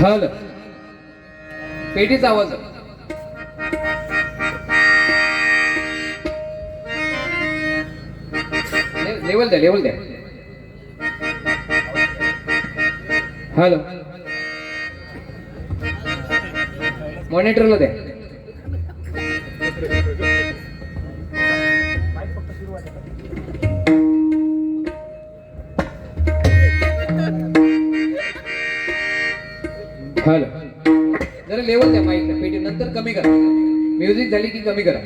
हल पेटीचा आवाज लेवल द्या लेवल द्या. हॅलो मॉनिटरला द्या. हॅलो जरा लेवल द्या माईकला पेटी नंतर कमी करा. म्युझिक झाली की कमी करा.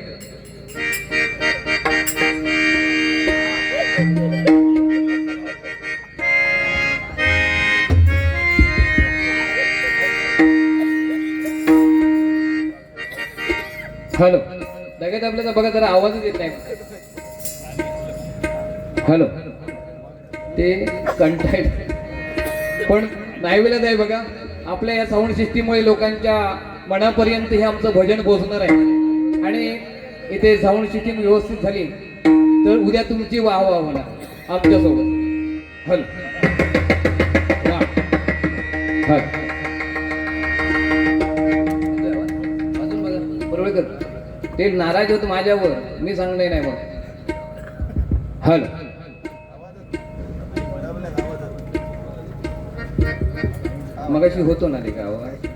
हॅलो लगेच आपल्याला बघा जरा आवाजच येत नाही. हॅलो ते कंटाळ पण नाही वेळेला आहे बघा. आपल्या या साऊंड सिस्टीममुळे लोकांच्या मनापर्यंत हे आमचं भजन पोहोचणार आहे. आणि इथे साऊंड सिस्टीम व्यवस्थित झाली तर उद्या तुमची वाह वाह होणार आमच्यासोबत. हॅलो अजून बघा बरोबर ते नाराज होत माझ्यावर. मी सांगणे नाही मग. हॅलो मगाशी होतो ना रे का आवाज.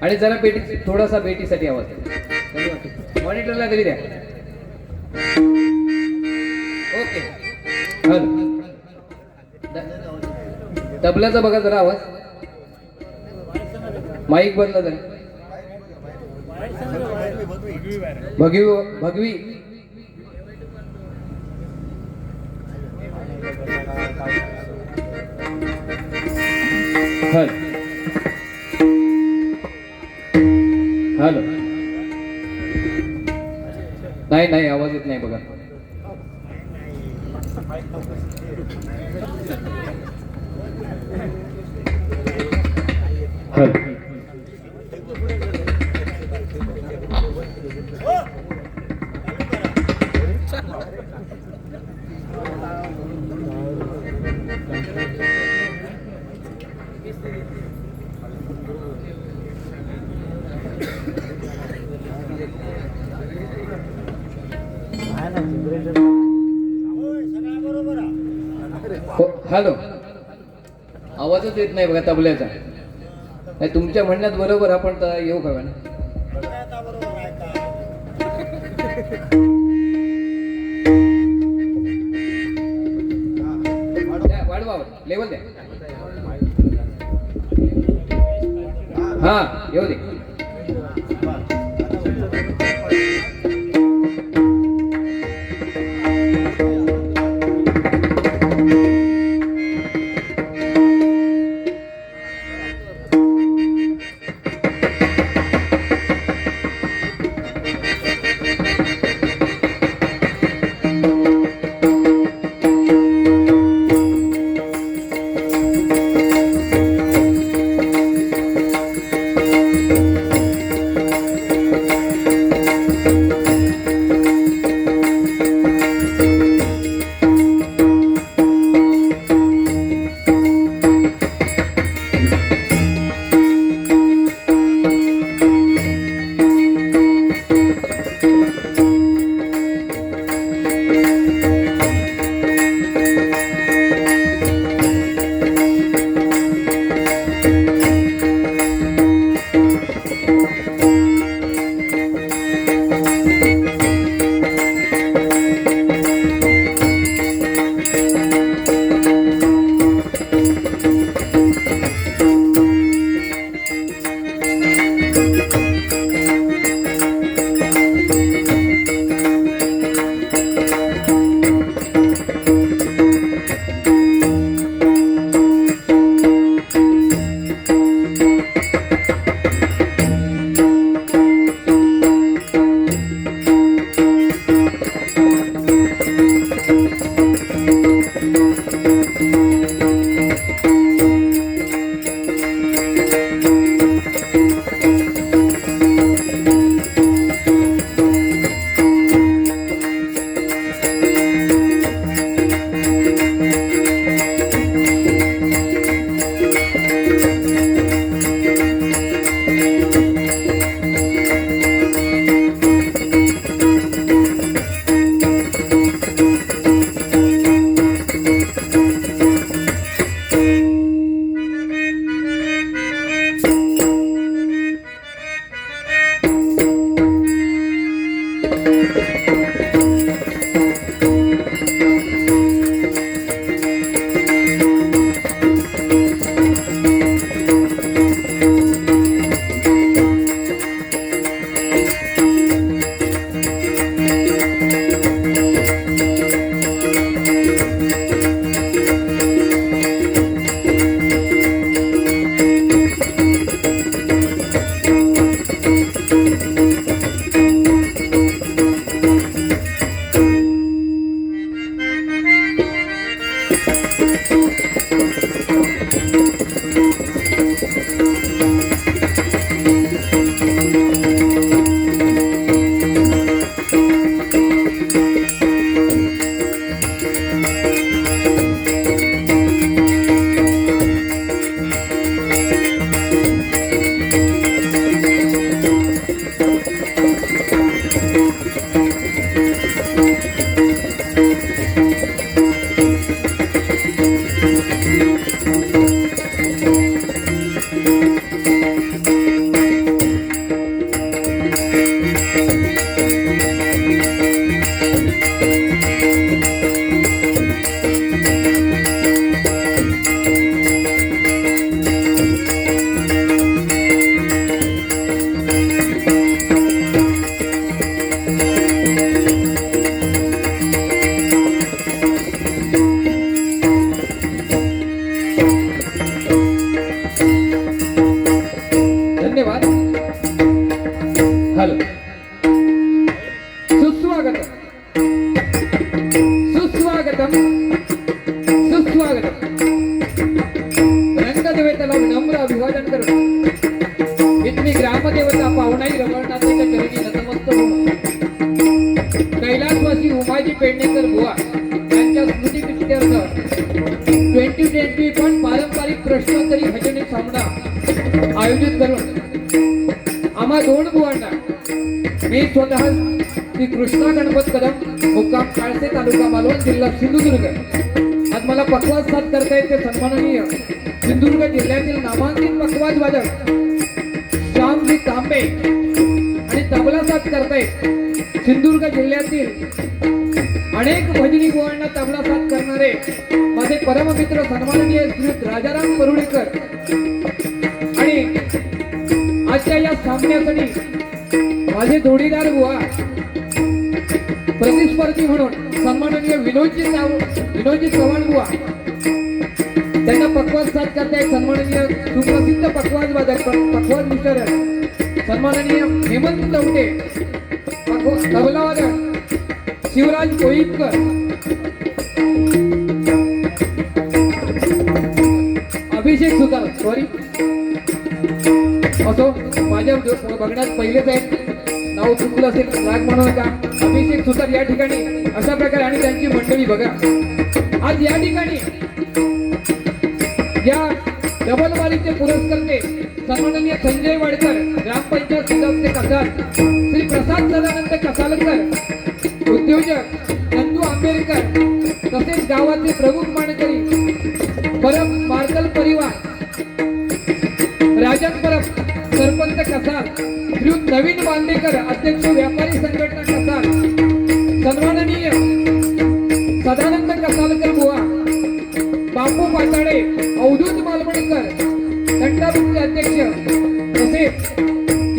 आणि जरा पेटी थोडासा पेटीसाठी आवाज मॉनिटरला तरी द्या. ओके हॅलो तबल्याचा बघा जरा आवाज. माईक बदला जरा. भगवी भगवी हॅलो हॅलो नाही नाही आवाज येत नाही बघा. हॅलो हॅलो आवाजच येत नाही बघा तबल्याचा. नाही तुमच्या म्हणण्यात बरोबर आपण तर येऊ का ना. वाढवा लेवल द्या. हा येऊ दे. धन्यवाद. हॅलो, सुस्वागतम सुस्वागतम सुस्वागतम. रंगदेवतेला विनम्र अभिवादन करून इथली ग्रामदेवता पाहुणाई रमणनाथाच्या चरणी नतमस्तक होऊन कैलासवासी उमाजी पेडणेकर बुवा यांच्या स्मृतिप्रित्यर्थ 2020 पण पारंपरिक प्रश्नोत्तरी भजनी सामना आयोजित करून आम्हा दोन बुवांना मी स्वतः श्री कृष्णा गणपत कदम मुक्काम काळसे तालुका मालवण जिल्हा सिंधुदुर्ग आज मला पखवाज साथ करता येते. सन्माननीय सिंधुदुर्ग जिल्ह्यातील नामांकित पखवाज वादक श्यामजी तांबे आणि तबला साथ करतायत सिंधुदुर्ग जिल्ह्यातील अनेक भजनी बुवांना तबला साथ करणारे माझे परममित्र सन्माननीय श्री राजाराम परुळेकर आणि आजच्या या सामन्यासाठी माझे जोडीदार बुवा प्रतिस्पर्धी म्हणून सन्माननीय विनोदजी चव्हाण बुवा त्यांना पखवाज साथ करतायत. सन्माननीय सुप्रसिद्ध पखवाज वादक पखवाज मिस्टर सन्माननीय हेमंत लवटे तबला वादक शिवराज कोळीकर अभिषेक सुतार सॉरी असो माझ्या बघण्यात पहिलेच आहे नाव चुकलं असेल राग म्हणू नका. अभिषेक सुतार या ठिकाणी अशा प्रकारे आणि त्यांची मंडळी बघा आज या ठिकाणी या डबलवारीचे पुरस्कर्ते सन्माननीय संजय वाडकर ग्रामपंचायत सदस्य कसाल, श्री प्रसाद सदानंद कसालकर उद्योजक नंदू आंबेडकर तसेच गावाचे प्रमुख मानकरी परम मार्कल परिवार राजन परब सरपंच कसाल, श्री नवीन बांदेकर अध्यक्ष व्यापारी संघटना कसाल, सन्माननीय सदानंद कसालकर बुवा, बापू पाताडे अवधूत मालवणकर घंटाबंदी अध्यक्ष तसेच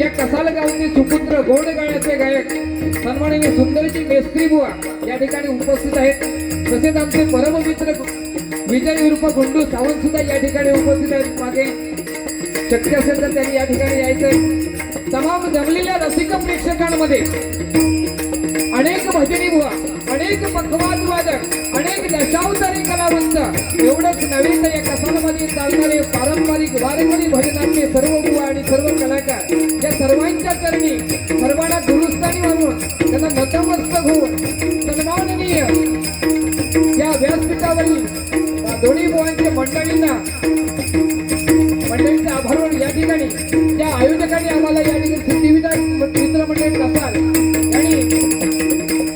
या कसाल गावचे सुपुत्र गोड गाण्याचे गायक सन्माननीय सुंदरजी मेस्त्री बुवा या ठिकाणी उपस्थित आहेत. तसेच आमचे परममित्र विजय उर्फ गुंडू सावंत सुद्धा या ठिकाणी उपस्थित आहेत. मागे शक्य असेल तर त्यांनी या ठिकाणी यायचंय. तमाम जमलेल्या रसिक प्रेक्षकांमध्ये अनेक भजनी बुवा, अनेक पखवाज वादक, अनेक दशावतारी कलावंत एवढंच नव्हे तर या कसालमध्ये चालणारे पारंपरिक वारकरी भजनाचे सर्व बुवा आणि सर्व कलाकार या सर्वांच्या चरणी सर्वांना गुरुस्थानी म्हणून त्यांना नतमस्तक होऊन सन्माननीय या व्यासपीठावरील दोन्ही बुवांच्या मंडळींना मंडळींचा आभार मानून या ठिकाणी त्या आयोजकांनी आम्हाला या ठिकाणी सिद्धिविनायक मित्रमंडळ कसाल यांनी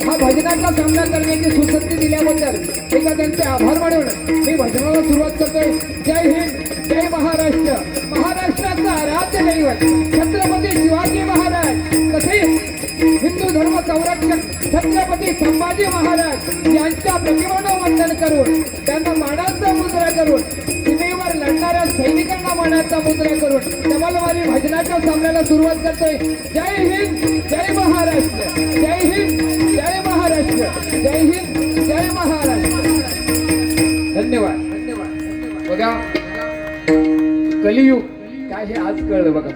हा भजनाचा सामना करण्याची सुसंधी दिल्याबद्दल एकदा त्यांचे आभार मानून मी भजनाला सुरुवात करतोय. जय हिंद, जय महाराष्ट्र. महाराष्ट्राचा राज्य दैवत छत्रपती शिवाजी महाराज तसेच हिंदू धर्म संरक्षक छत्रपती संभाजी महाराज यांच्या प्रतिमानं वंदन करून त्यांना मानाचा मुद्रा करून सीमेवर लढणाऱ्या सैनिकांना मानाचा मुद्रा करून डबलवारी भजनाच्या सामन्याला सुरुवात करतोय. जय हिंद, जय महाराष्ट्र. जय हिंद, जय महाराष्ट्र. जय हिंद, जय महाराष्ट्र. धन्यवाद. धन्यवाद. बघा कलियुग काय हे आज कळलं बघा.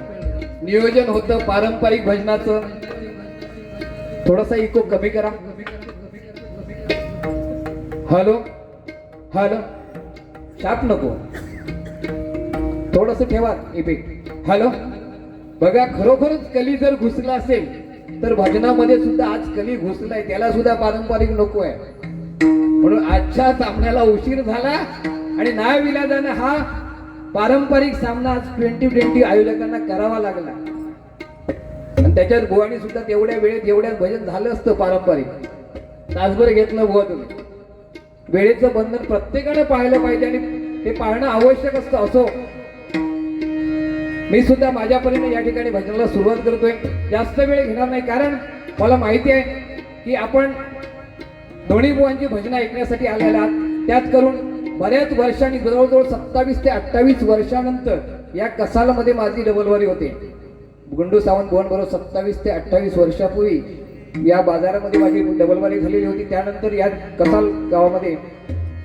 नियोजन होतं पारंपरिक भजनाचं. थोडासा इको कमी करा. हॅलो हॅलो शाप नको थोडस ठेवा इफेक्ट. हॅलो बघा खरोखरच कली जर घुसला असेल तर भजनामध्ये सुद्धा आज कली घुसलाय त्याला सुद्धा पारंपरिक नको आहे. म्हणून आजच्या सामन्याला उशीर झाला आणि नाविलाजाने हा पारंपरिक सामना आज 2020 आयोजकांना करावा लागला. आणि त्याच्यात बुवानी सुद्धा तेवढ्या वेळेत एवढ्यात भजन झालं असतं पारंपरिक. तासभर घेतलं बुवा तुम्ही. वेळेचं बंधन प्रत्येकाने पाहिलं पाहिजे आणि ते पाहणं आवश्यक असतं. असो मी सुद्धा माझ्या परीने या ठिकाणी भजनाला सुरुवात करतोय. जास्त वेळ घेणार नाही कारण मला माहिती आहे की आपण दोन्ही बुवांची भजनं ऐकण्यासाठी आलेला आहात. त्यात करून बऱ्याच वर्षांनी जवळजवळ 27 ते 28 वर्षानंतर या कसालमध्ये माझी डबलवारी होते. गुंडू सावंत बुवांबरोबर 27 ते 28 वर्षापूर्वी या बाजारामध्ये माझी डबलवारी झालेली होती. त्यानंतर या कसाल गावामध्ये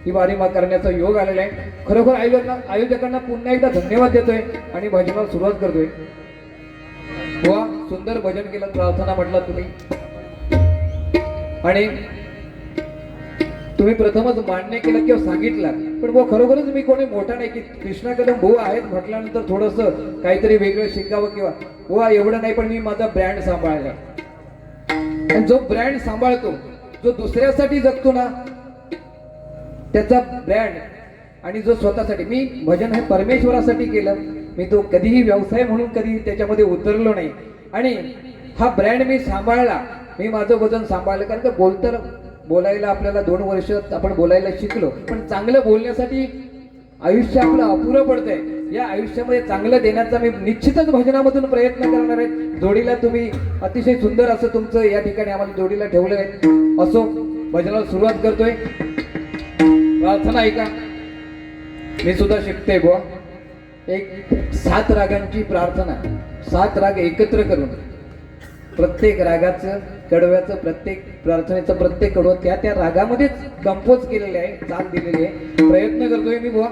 ही वारी करण्याचा योग आलेला आहे. खरोखर आयोजकांना पुन्हा एकदा धन्यवाद देतोय आणि भजनाला सुरुवात करतोय. सुंदर भजन केलं, प्रार्थना म्हटलं तुम्ही. आणि तुम्ही प्रथमच मान्य केलं किंवा सांगितलं, पण बुवा खरोखरच मी कोणी मोठा नाही की कृष्णा कदम भाऊ आहेत म्हटल्यानंतर थोडंसं काहीतरी वेगळं शिकावं किंवा बुवा एवढं नाही, पण मी माझा ब्रँड सांभाळला. आणि जो ब्रँड सांभाळतो, जो दुसऱ्यासाठी जगतो ना, त्याचा ब्रँड, आणि जो स्वतःसाठी, मी भजन हे परमेश्वरासाठी केलं, मी तो कधीही व्यवसाय म्हणून कधी त्याच्यामध्ये उतरलो नाही. आणि हा ब्रँड मी सांभाळला, मी माझं वजन सांभाळलं. कारण का बोलायला आपल्याला 2 वर्ष आपण बोलायला शिकलो, पण चांगलं बोलण्यासाठी आयुष्य आपलं अपुरं पडतंय. या आयुष्यामध्ये चांगलं देण्याचा मी निश्चितच भजनामधून प्रयत्न करणार आहे. जोडीला तुम्ही अतिशय सुंदर असं तुमचं या ठिकाणी आम्हाला जोडीला ठेवलं आहे. असो, भजनाला सुरुवात करतोय. प्रार्थना ऐका, मी सुद्धा शिकते बुवा. एक 7 रागांची प्रार्थना, 7 राग एकत्र करून प्रत्येक रागाचं, कडव्याचं, प्रत्येक प्रार्थनेचं प्रत्येक कडवं त्या त्या रागामध्येच कंपोज केलेले आहे, चाल दिलेली आहे. प्रयत्न करतोय मी बुवा.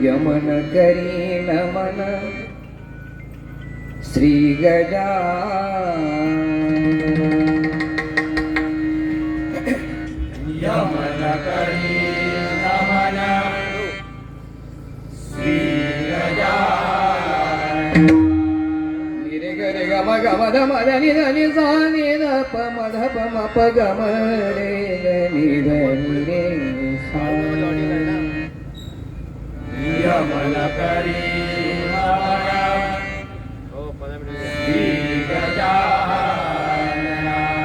यमन करी नमन श्री यमन करी नमन श्री रे ग रे ग म ग म ध म ध नि ध नि सा नि ध प म ध प म प ग म रे ग नि ध नि रे सा. यमन करी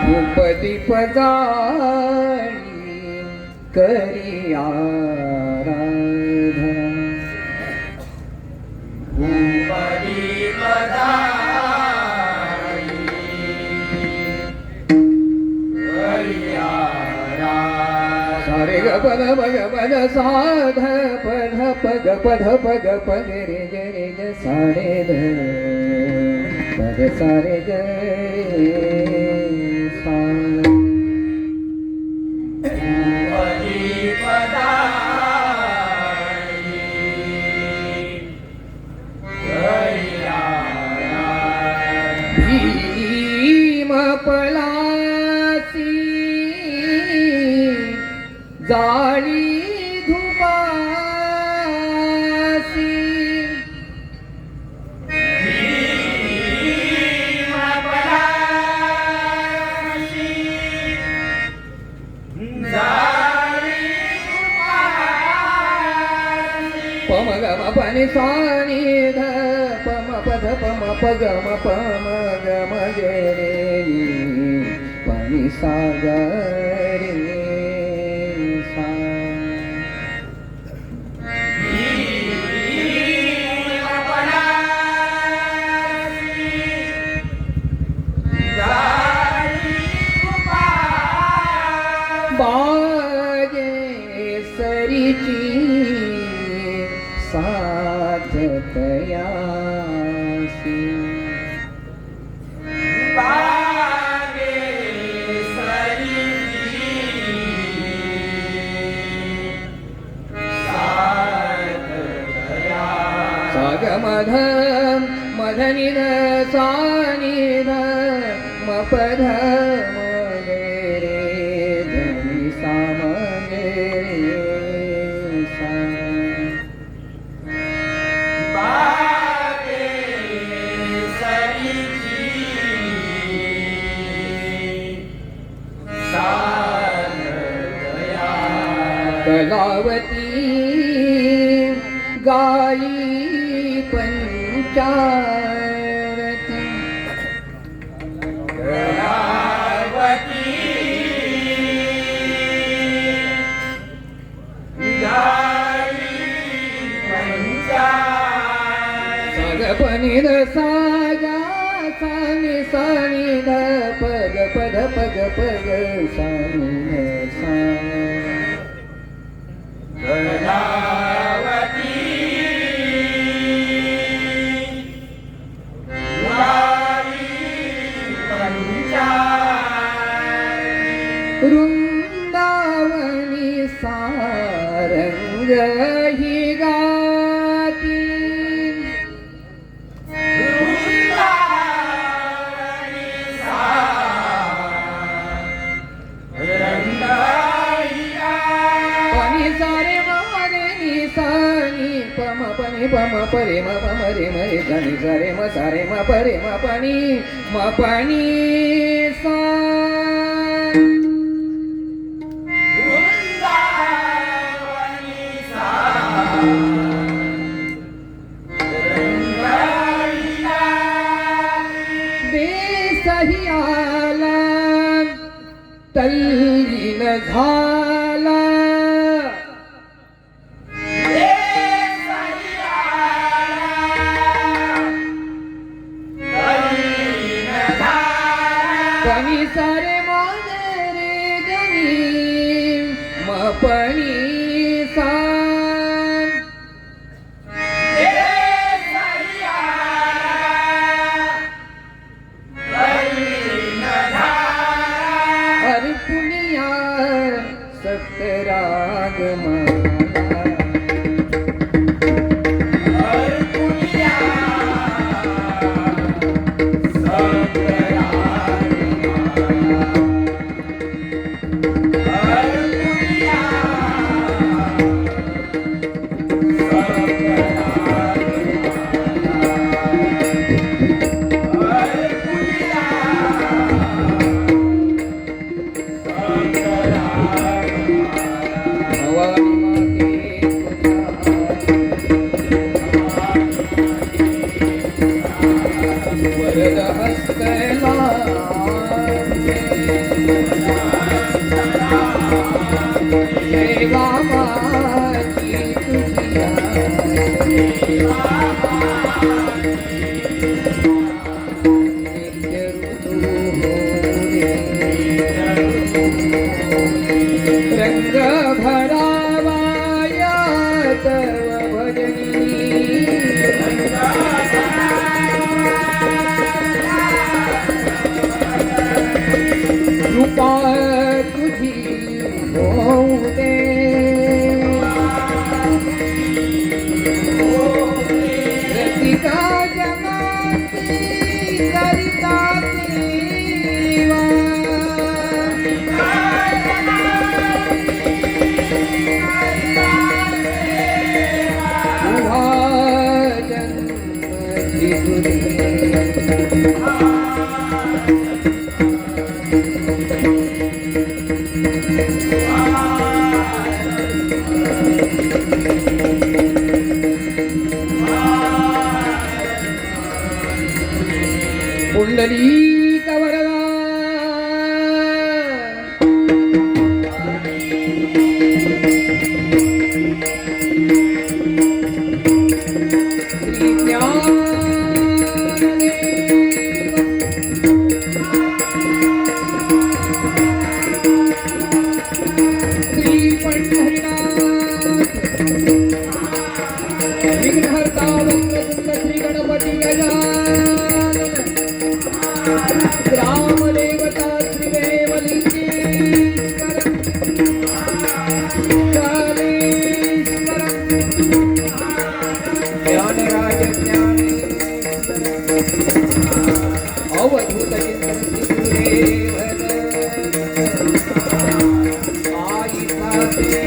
भूपदीप जाळी करी आराधना. भूपदीप सारे ग पद पग पद साध पध पग पध पग पग रे ग रे ग सारे ध पद सारे ग रे सा. भीम पलासी जाळी धुमासी. पम ग म प नि सा नि ध प म प ध प म प ग म प म ग म ग रे प नि सा ग रे सा. बागेसरीची साथ तयासी. साग मध मध निध सा निध म पध म ग कलावती गाई पंचारती कलावती गाई पंचारती सागपनी द सागा सानी सानी ध पग पग पग पग सानी ध सा कलावती गाई पंचारती वृंदावनी सारंग ही गाती पनी सारे मारे नि सानी पम पनी पम परे म पम रे मरे धनी सारे म सारे म परे म पनी सा देसही आला तल्लीन झाला पनी सारे माने रे गनी म पनी सा हर पुनिया सतराग माला भवानी माते वरद हस्तला सेवा माची तुझिया नित्य ऋतू हो रंग भरावाया तव भजनी कृपा तुझी होऊ दे रसिका जनाती करिता सेवा पुंडलीक वरदा श्री ज्ञानदेव श्री पंढरीनाथ विघ्नहर्ता वक्रतुंड श्री गणपती गजानन ग्रामदेवता श्रीदेवलिंगेश्वर कालेश्वर ज्ञानराज ज्ञानेश्वर अवधूत चिंतन श्रीदेवन आई साथे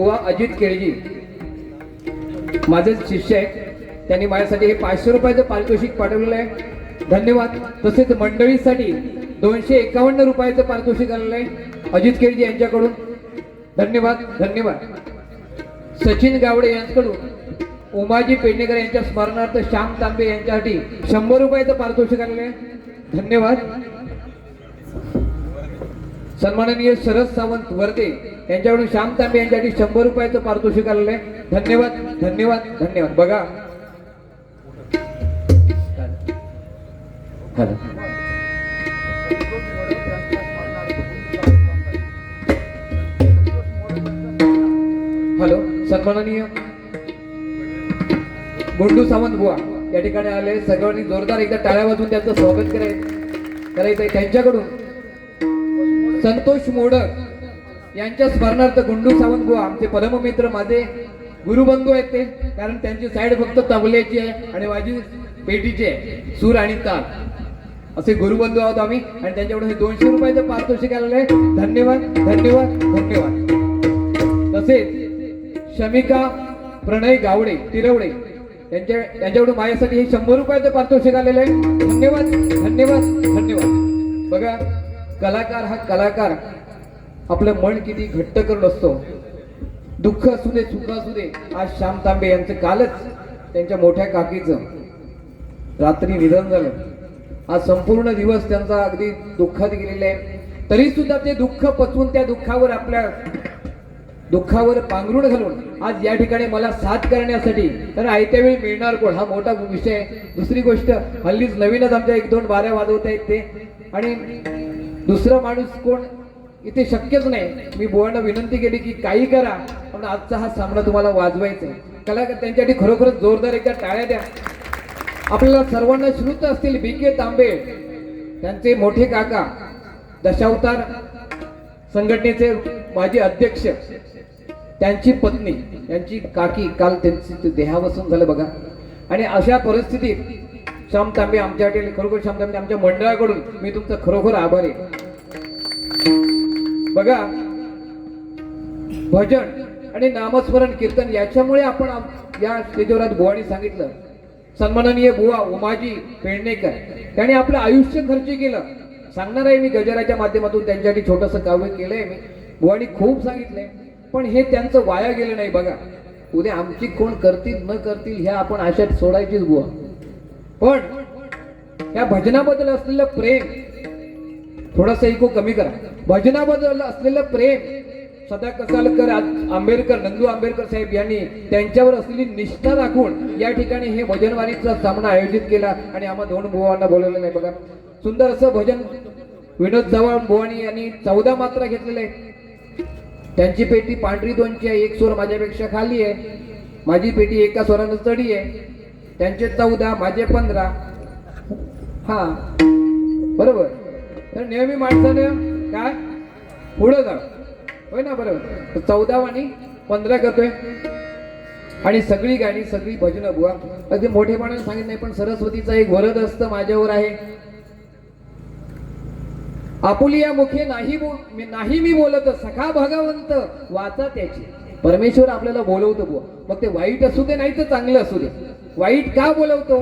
बुवा अजित केळजी माझे शिष्य आहेत, त्यांनी माझ्यासाठी हे 500 रुपयाचं पारितोषिक पाठवलेलं आहे, धन्यवाद. तसेच मंडळीसाठी 251 रुपयाचं पारितोषिक आलेलं आहे अजित केळजी यांच्याकडून, धन्यवाद धन्यवाद. सचिन गावडे यांच्याकडून उमाजी पेडणेकर यांच्या स्मरणार्थ श्याम तांबे यांच्यासाठी 100 रुपयाचं पारितोषिक आलेलं आहे, धन्यवाद. सन्माननीय शरद सावंत वर्दे यांच्याकडून श्याम तांबे यांच्यासाठी 100 रुपयाचं पारितोषिक आलेलं आहे, धन्यवाद धन्यवाद धन्यवाद. बघा हॅलो हॅलो सन्माननीय गुंडू सावंत बुवा या ठिकाणी आले, सगळ्यांनी जोरदार एकदा टाळ्या वाजवून त्यांचं स्वागत करायचंय. त्यांच्याकडून संतोष मोडक यांच्या स्मरणार्थ गुंडू सावंत बुवा आमचे परममित्र, माझे गुरुबंधू आहेत ते, कारण त्यांची साईड फक्त तबल्याची आहे आणि माझी पेटीची आहे, सूर आणि ताल असे गुरुबंधू आहोत आम्ही. आणि त्यांच्याकडून हे 200 रुपयाचं पारितोषिक आलेलं आहे, धन्यवाद धन्यवाद धन्यवाद. तसेच शमिका प्रणय गावडे तिरवडे त्यांच्याकडून माझ्यासाठी हे 100 रुपयाचं पारितोषिक आलेलं आहे, धन्यवाद धन्यवाद धन्यवाद. बघा कलाकार हा कलाकार आपलं मन किती घट्ट करून असतो, दुःख असू दे सुख असू दे. आज श्याम तांबे यांचं कालच त्यांच्या मोठ्या काकीचं रात्री निधन झालं. आज संपूर्ण दिवस त्यांचा अगदी दुःखात गेलेला आहे, तरी सुद्धा ते दुःख पचवून त्या दुःखावर आपल्या दुःखावर पांघरूण घालून आज या ठिकाणी मला साथ करण्यासाठी, कारण आयत्या वेळी मिळणार कोण हा मोठा विषय आहे. दुसरी गोष्ट हल्लीच नवीनच आमच्या 1-2 बाऱ्या वाजवत आहेत ते, आणि दुसरा माणूस कोण इथे शक्यच नाही. मी बुवांना विनंती केली की काही करा पण आजचा हा सामना तुम्हाला वाजवायचा आहे. कलाकार त्यांच्यासाठी खरोखरच जोरदार एकदा टाळ्या द्या. आपल्याला सर्वांना श्रुत असतील BK तांबे त्यांचे मोठे काका, दशावतार संघटनेचे माजी अध्यक्ष, त्यांची पत्नी, त्यांची काकी, काल त्यांची देहावसन झालं बघा. आणि अशा परिस्थितीत श्याम तांबे आमच्यासाठी, खरोखर श्याम तांबे आमच्या मंडळाकडून मी तुमचा खरोखर आभारी आहे. बघा भजन आणि नामस्मरण कीर्तन याच्यामुळे आपण या स्टेजवर आज बुवानी सांगितलं. सन्माननीय बुवा उमाजी पेडणेकर त्यांनी आपलं आयुष्य खर्च केलं. सांगणार आहे मी गजराच्या माध्यमातून त्यांच्यासाठी छोटंसं काव्य केलंय मी. बुवानी खूप सांगितलंय पण हे त्यांचं वाया गेलं नाही. बघा उद्या आमची कोण करतील न करतील ह्या आपण आशात सोडायचीच बुवा, पण या भजनाबद्दल असलेलं प्रेम थोडंसं इको कमी करा. भजनाबद्दल असलेलं प्रेम सदा कसालकर, आंबेडकर, नंदू आंबेडकर साहेब यांनी त्यांच्यावर असलेली निष्ठा दाखवून या ठिकाणी हे भजनवारीचा सामना आयोजित केला आणि आम्हा 2 बुवांना बोलवलं नाही. बघा सुंदर असं भजन विनोद चव्हाण बुवानी यांनी 14 मात्रा घेतलेले आहे. त्यांची पेटी पांढरी 2ची आहे, 1 स्वर माझ्यापेक्षा खाली आहे. माझी पेटी एका स्वरानं चढी आहे. त्यांचे 14, माझे 15. हा बरोबर. तर नेहमी माणसानं काय पुढं जा, होय ना, बरोबर. 14 आणि 15 करतोय. आणि सगळी गाणी सगळी भजनं बुवा अगदी मोठेपणाने सांगितलं नाही, पण सरस्वतीचा एक वरद असतं माझ्यावर आहे. आपुलिया मुखे नाही मी बोलत, सखा भगवंत वाचा त्याची. परमेश्वर आपल्याला बोलवतो बुवा, मग ते वाईट असू दे नाही तर चांगलं असू दे. वाईट का बोलवतो?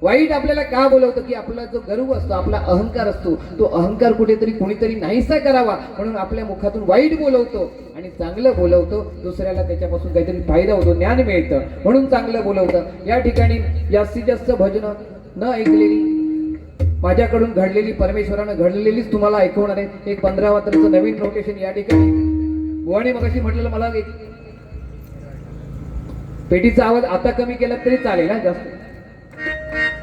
वाईट आपल्याला का बोलवतो की आपला जो गर्व असतो, आपला अहंकार असतो, तो अहंकार कुठेतरी कुणीतरी नाहीसा करावा म्हणून आपल्या मुखातून वाईट बोलवतो. आणि चांगलं बोलवतो, दुसऱ्याला त्याच्यापासून काहीतरी फायदा होतो, ज्ञान मिळतं म्हणून चांगलं बोलवतं. या ठिकाणी जास्तीत जास्त भजनं न ऐकलेली, माझ्याकडून घडलेली, परमेश्वरानं घडलेलीच तुम्हाला ऐकवणार आहे. एक 15 मात्राचं नवीन नोटेशन या ठिकाणी. बुवाने मगाशी म्हटलेलं मला एक पेटीचा आवाज आता कमी केला तरी चालेल ना, जास्त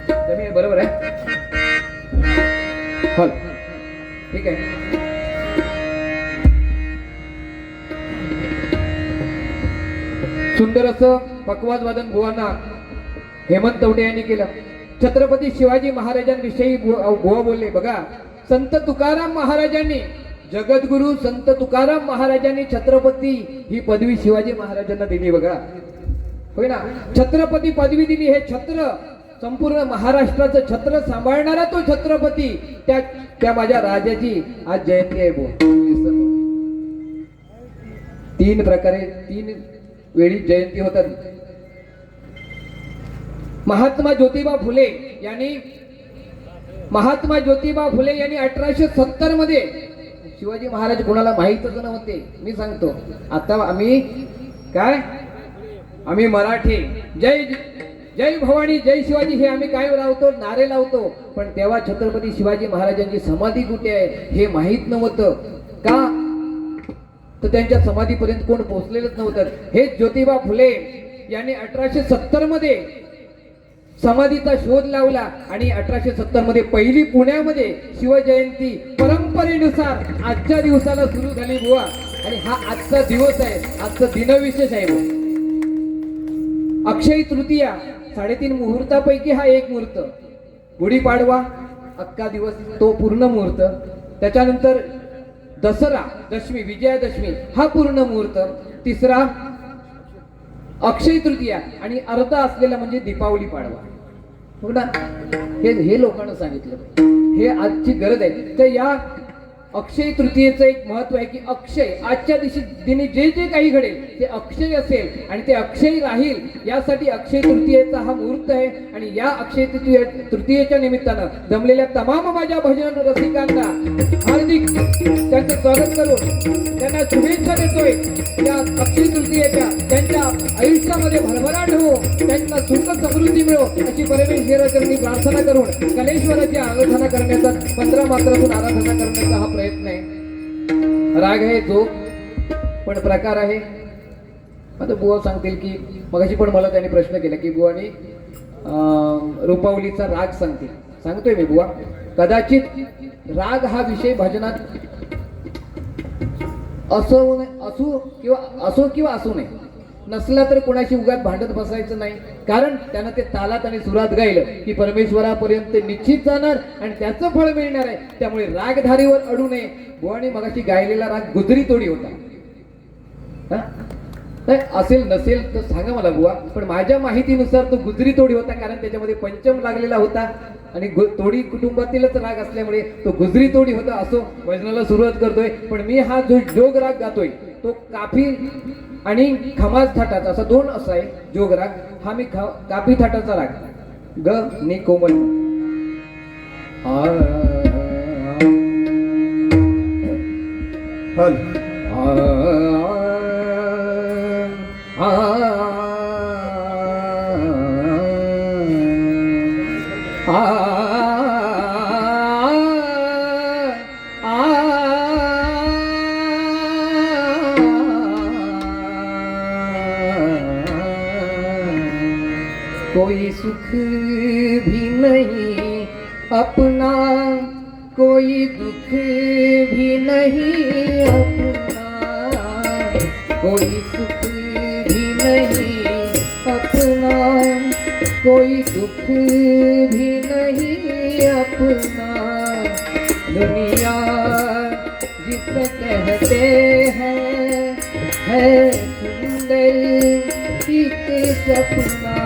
कमी आहे, बरोबर आहे. हल ठीक आहे. सुंदर असं पकवाज वादन बुवांना हेमंत तवटे यांनी केलं. छत्रपती शिवाजी महाराजांविषयी बुवा बोलले. बघा संत तुकाराम महाराजांनी, जगद्गुरु संत तुकाराम महाराजांनी छत्रपती ही पदवी शिवाजी महाराजांना दिली. बघा होय ना, छत्रपती पदवी दिली. हे छत्र संपूर्ण महाराष्ट्राचं छत्र सांभाळणारा तो छत्रपती, त्या माझ्या राजाची आज जयंती आहे. तीन प्रकारे 3 वेळी जयंती होतात. महात्मा ज्योतिबा फुले यांनी 1870 मध्ये, शिवाजी महाराज कोणाला माहीतच नव्हते. मी सांगतो आता आम्ही मराठी जय जय भवानी जय शिवाजी हे आम्ही काय लावतो, नारे लावतो. पण तेव्हा छत्रपती शिवाजी महाराजांची समाधी कुठे आहे हे माहीत नव्हतं. का तर त्यांच्या समाधीपर्यंत कोण पोहोचलेलंच नव्हतं. हे ज्योतिबा फुले यांनी 1870 मध्ये समाधीचा शोध लावला आणि 1870 मध्ये पहिली पुण्यामध्ये शिवजयंती परंपरेनुसार आजच्या दिवसाला सुरू झाली बुवा. आणि हा आजचा दिवस आहे, आजचा दिनविशेष आहे बुवा. अक्षय तृतीया 3.5 मुहूर्तापैकी हा एक मुहूर्त. गुढीपाडवा अख्खा दिवस तो पूर्ण मुहूर्त. त्याच्यानंतर दसरा दशमी विजयादशमी हा पूर्ण मुहूर्त. तिसरा अक्षय तृतीया आणि अर्धा असलेला म्हणजे दीपावली पाडवा. हो ना, हे लोकांना सांगितलं, हे आजची गरज आहे. तर या अक्षय तृतीयेचं एक महत्व आहे की अक्षय आजच्या दिनी जे जे काही घडेल ते अक्षय असेल आणि ते अक्षय राहील, यासाठी अक्षय तृतीयेचा हा मुहूर्त आहे. आणि या अक्षय तृतीयेच्या निमित्तानं जमलेल्या तमाम माझ्या भजन रसिकांना हार्दिक त्यांचं स्वागत करून त्यांना शुभेच्छा देतोय. या अक्षय तृतीयेच्या त्यांच्या आयुष्यामध्ये भरभराट हो, त्यांना सुख समृद्धी मिळो अशी परमेश्वराचरणी प्रार्थना करून कलेश्वराची आराधना करण्याचा 15 मात्रातून आराधना करण्याचा हा प्रयत्न आहे. राग आहे जो पण प्रकार आहे. आता बुवा सांगतील की मगाशी पण मला त्यांनी प्रश्न केला की बुवानी रूपावलीचा राग सांगतोय मी बुवा. कदाचित राग हा विषय भजनात असो किंवा असू नये, नसला तर कोणाशी उगाच भांडत बसायचं नाही. कारण त्यानं ते तालात आणि सुरात गायलं की परमेश्वरापर्यंत निश्चित जाणार आणि त्याचं फळ मिळणार आहे. त्यामुळे रागधारीवर अडू नये. बुवाने मगाशी गायलेला राग गुजरी तोडी होता. असेल नसेल तर सांगा मला बुवा, पण माझ्या माहितीनुसार तो गुजरी तोडी होता. कारण त्याच्यामध्ये पंचम लागलेला होता आणि तोडी कुटुंबातीलच राग असल्यामुळे तो गुजरी तोडी होता. असो, भजनाला सुरुवात करतोय. पण मी हा जो जोग राग गातोय तो काफी आणि खमाज थाटाचा असा 2 असा आहे जोग राग. हा मी काफी थाटाचा राग ग नि कोमल. कोई सुख भी नहीं अपना, कोई दुख भी नहीं अपना, कोई सुख भी नहीं अपना, कोई दुख भी नहीं अपना। दुनिया जिसे कहते हैं है सुंदर एक सपना,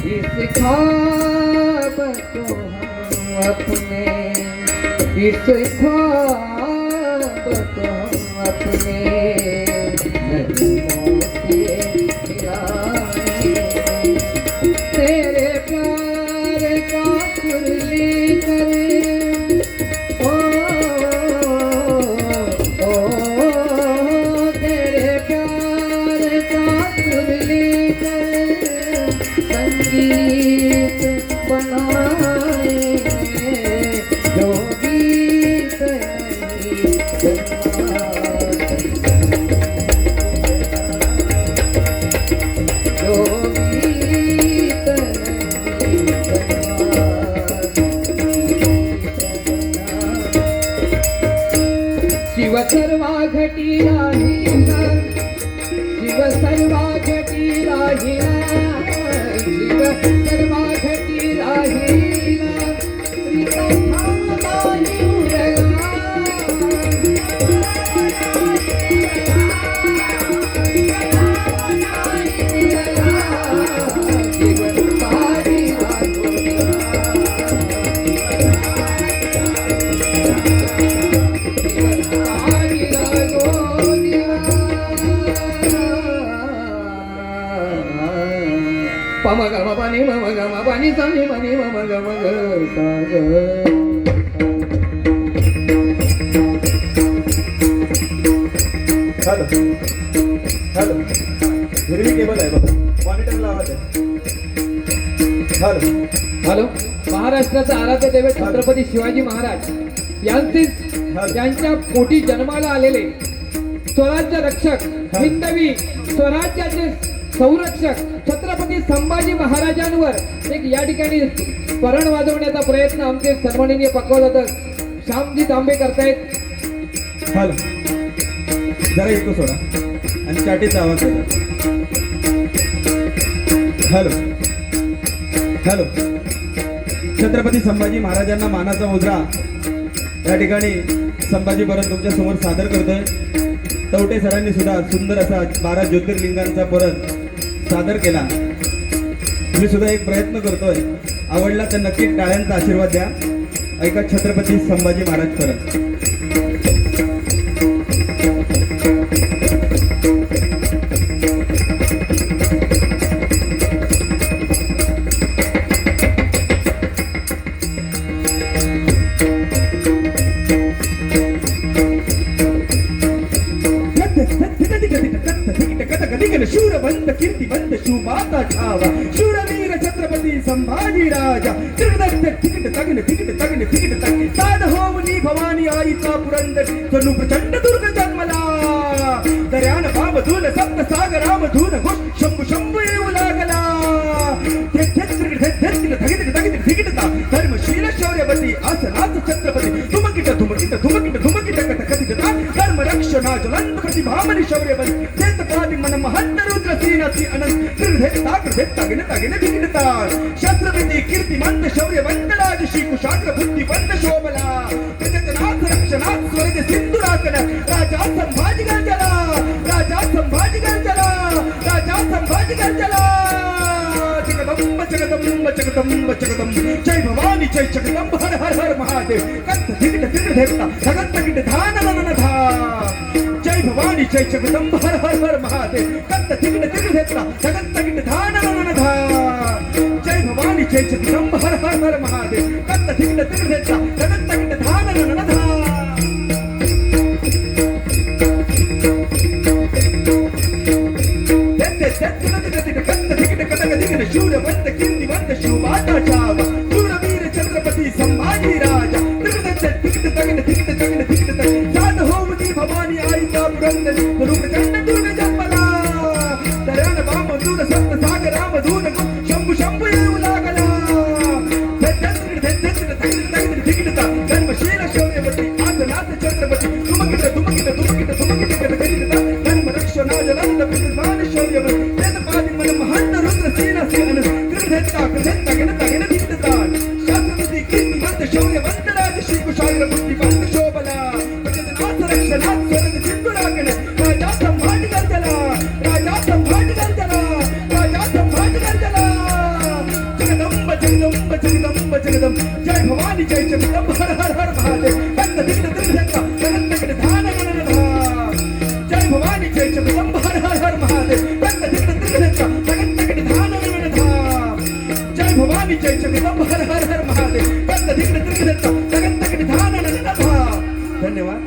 इस ख्वाब को हम अपने, इस ख्वाब को हम अपने नहीं तेरे प्यार का कुर्ली करे। ओ तेरे प्यार का कुर्ली करे, संगीत बनाए जो गीत नहीं जन्मा, जो गीत नहीं जन्मा। शिव सर्वा घटी राहिला, शिव सर्वा घटी राहिला, शिव सर्वा घटी राहिला, प्रीता थांबलाही उरला, जीवन पारी लागोनिया, जीवन पारी लागोनिया। पम ग म पानी मम ग म पानी सा नि म नि मम ग म ग सा ग. हॅलो हॅलो हिरवी केबल आहे बघा मॉनिटरला आवाज आहे. Hello hello. महाराष्ट्राचा आराध्य दैवत छत्रपती शिवाजी महाराज यांचे त्यांच्या पोटी जन्माला आलेले स्वराज्य रक्षक हिंदवी स्वराज्याचे संरक्षक छत्रपती संभाजी महाराजांवर एक या ठिकाणी परण वाजवण्याचा प्रयत्न आमचे सन्माननीय पकवतात श्यामजी तांबे करतायत. हॅलो जरा इको सोडा आणि चाटीचा आवाज येतो. हॅलो हॅलो छत्रपती संभाजी महाराजांना मानाचा मुद्रा या ठिकाणी संभाजी परत तुमच्या समोर सादर करतोय. तवटे सरांनी सुद्धा सुंदर असा 12 ज्योतिर्लिंगांचा परत सादर केला. मी सुद्धा एक प्रयत्न करतोय. आवडला तर नक्की टाळ्यांचा आशीर्वाद द्या. ऐका छत्रपती संभाजी महाराज परत. शूरबंद कीर्तिबंद शिवमाता ठावा शूरवीर छत्रपती संभाजी राजा तिकीट तगन तिकीट तगन तिकीट तग साध होवनी भवानी आईचा पुरंदर जणू प्रचंड दुर्ग जन्मला दर्यान बामधून सप्त सागरामधून घोष शंभू शंभू येऊ लागला. धर्मशील शौर्यवती आसनाथ छत्रपती धुमकिट धुमकिट धुमकिट धुमकिट कथित धर्म रक्षणा ज्वलंत प्रतिभामनी शौर्यवती चेतपादी मन महंत रुद्र सेनाची अनंत तागिन तागिन धिगिडता शास्त्रविधी कीर्तिमंत शौर्यवंत राजशी कुशाग्र बुद्धिवंत शोभला प्रजनाथ रक्षणात स्वर्ग सिंधुराकन राजा संभाजी गंजला राजा संभाजी गंजला राजा संभाजी गंजला. जगदंब जगदंब जगदंब जगदंब जय भवानी जय जगदंब हर हर हर महादेव कत्त धिगिट धिगिट धेता धगत तगिट धान नन धा. जय भवानी जय जगदंब हर हर हर महादेव कत्त धिगिट धिगिट धेता धगत तगिट धान नन धा. जय भवानी जय जगदंब हर हर हर महादेव कत्त धिगिट धिगिट धेता धगत तगिट धान नन धा. शूरवंत कीर्तिवंत शिवमाता ठावा शूरवीर छत्रपती संभाजी राजा तिकीट तगन तिकीट तगन तिकीट तग साध होवनी भवानी आईचा पुरंदर जणू प्रचंड दुर्ग जन्मला दर्यान बामधून सप्त सागरामधून शंभू शंभू येऊ लागला. तिकीट धर्मशील शौर्यवती आसनाथ छत्रपती धुमकिट धुमकिट धुमकिट धुमकिट धर्म रक्षणा ज्वलंत प्रतिभामनी शौर्यवती चेतपादी मन महंत रुद्र सेनाची अनंत शास्त्रविधी कीर्तिमंत शौर्यवंत राजशी कुशाग्र बुद्धिवंत शोभला प्रजनाथ रक्षणात स्वर्ग सिंधुराकन राजा संभाजी गंजला राजा संभाजी गंजला राजा संभाजी गंजला. जगदंब जगदंब जगदंब जगदंब जय भवानी जय जगदंब हर हर हर महादेव कत्त धिगिट धिगिट धेता धगत तगिट धान नन धा. जय भवानी जय जगदंब हर हर हर महादेव कत्त धिगिट धिगिट धेता धगत तगिट धान नन धा. जय भवानी जय जगदंब हर हर हर महादेव कत्त धिगिट धिगिट धेता धगत तगिट धान नन धा. धन्यवाद.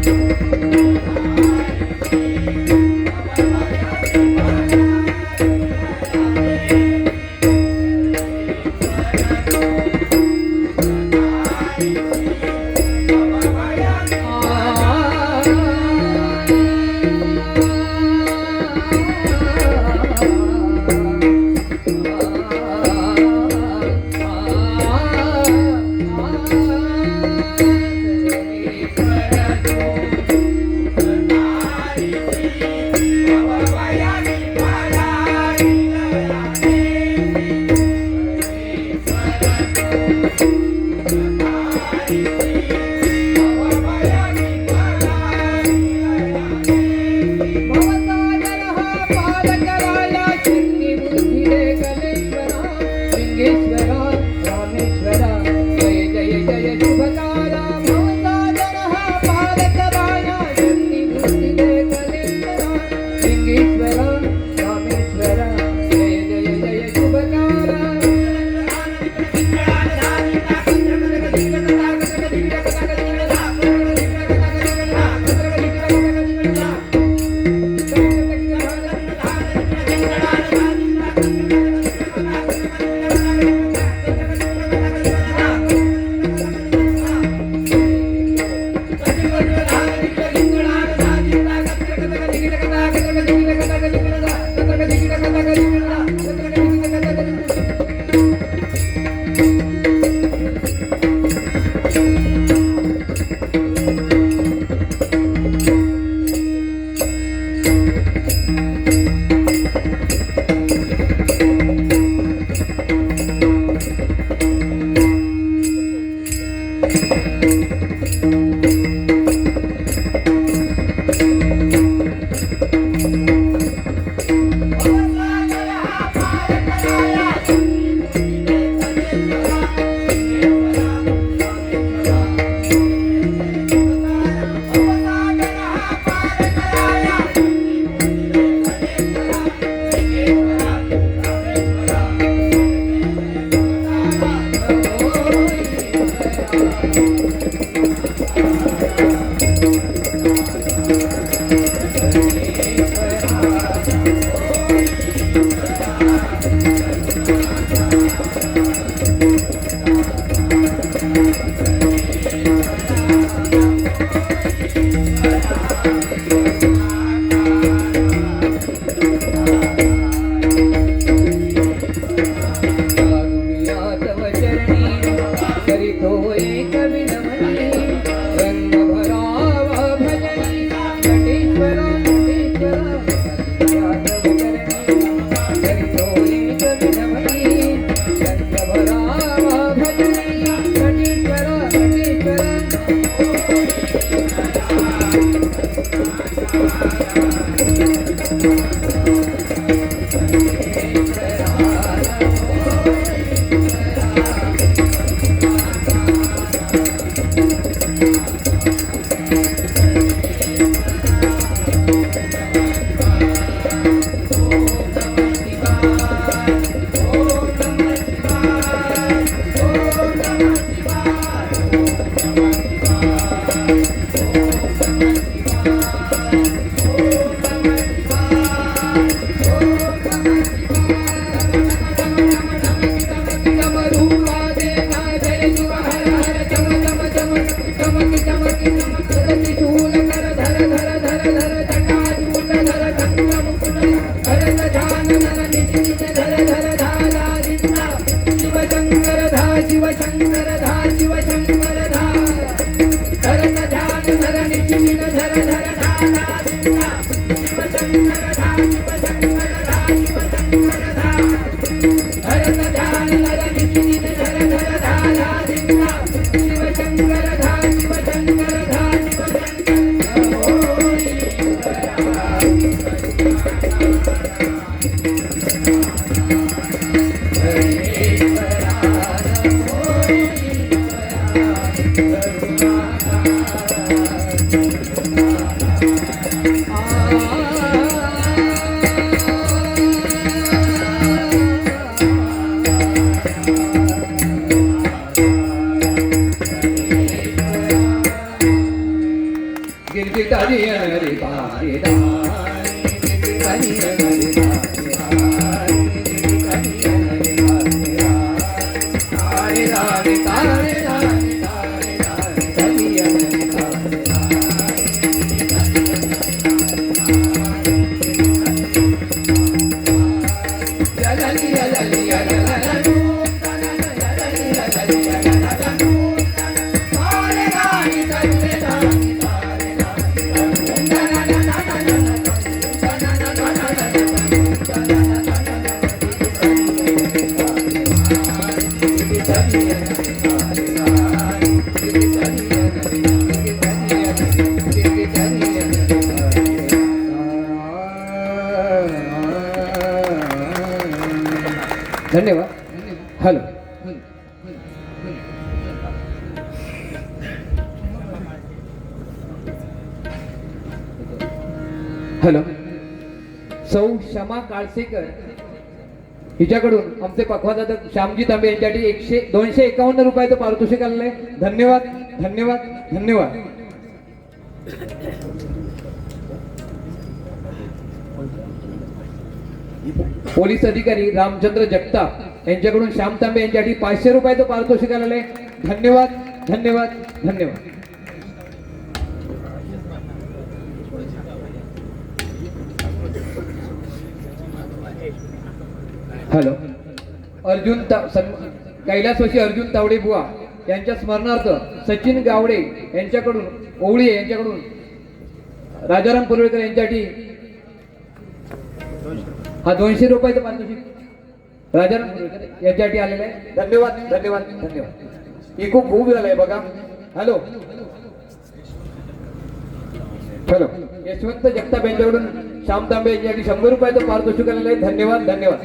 करुणाकर गिरगिटारी रे तारे तारे गिरगिटारी रे तारे तारे तारे धन्यवाद. हॅलो हॅलो सौ क्षमा काळसेकर हिच्याकडून आमचे पखवादादक श्यामजी तांबे यांच्यासाठी 251 रुपयाचं पारितोषिक आलेलं आहे. धन्यवाद धन्यवाद धन्यवाद. पोलीस अधिकारी रामचंद्र जगताप यांच्याकडून श्याम तांबे यांच्यासाठी 500 रुपयाचं पारितोषिक आलेलं आहे. धन्यवाद धन्यवाद धन्यवाद. हॅलो कैलासवासी अर्जुन तावडे बुवा यांच्या स्मरणार्थ सचिन गावडे यांच्याकडून ओवळी यांच्याकडून राजाराम पुरवेकर यांच्यासाठी हा 200 रुपयाचं पारितोषिक राजाराम पुरवेकर यांच्यासाठी आलेला आहे. धन्यवाद धन्यवाद धन्यवाद. इको खूप झालाय बघा. हॅलो हॅलो यशवंत जगताप यांच्याकडून श्याम तांबे यांच्यासाठी 100 रुपयाचं पारितोषिक आलेलं आहे. धन्यवाद धन्यवाद.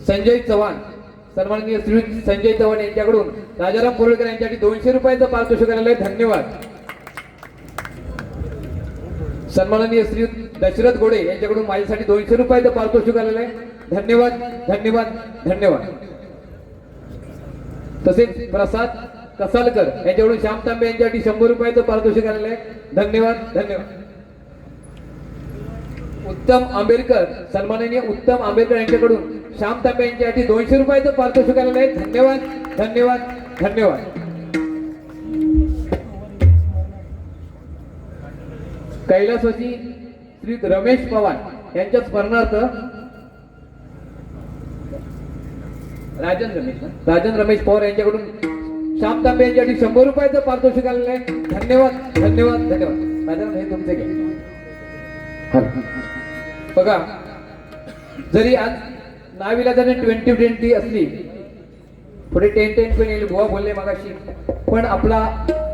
संजय चव्हाण सन्माननीय श्री संजय चव्हाण यांच्याकडून राजाराम पुरवेकर यांच्यासाठी 200 रुपयाचं पारितोषिक आलेलं आहे. धन्यवाद. सन्माननीय श्री दशरथ गोडे यांच्याकडून माझ्यासाठी 200 रुपयाचं पारितोषिक आलेलं आहे. धन्यवाद धन्यवाद धन्यवाद. तसेच प्रसाद कसालकर यांच्याकडून श्याम तांबे यांच्यासाठी 100 रुपयाचं पारितोषिक आलेलं आहे. धन्यवाद धन्यवाद. उत्तम आंबेडकर सन्माननीय उत्तम आंबेडकर यांच्याकडून श्याम तांबे यांच्यासाठी 200 रुपयाचं पारितोषिक आलेलं आहे. धन्यवाद धन्यवाद धन्यवाद. कैलासवासी श्री रमेश पवार यांच्या स्मरणार्थ राजन रमेश पवार यांच्याकडून श्याम तांबे यांच्यासाठी 100 रुपयाचं पारितोषिक आलेलं आहे. धन्यवाद धन्यवाद धन्यवाद. राजन हे तुमचे घ्या. बघा जरी आज नाविलाजाने 2020 असली पुढे 10-10 पण येईल बुवा बोलले मागाशी, पण आपला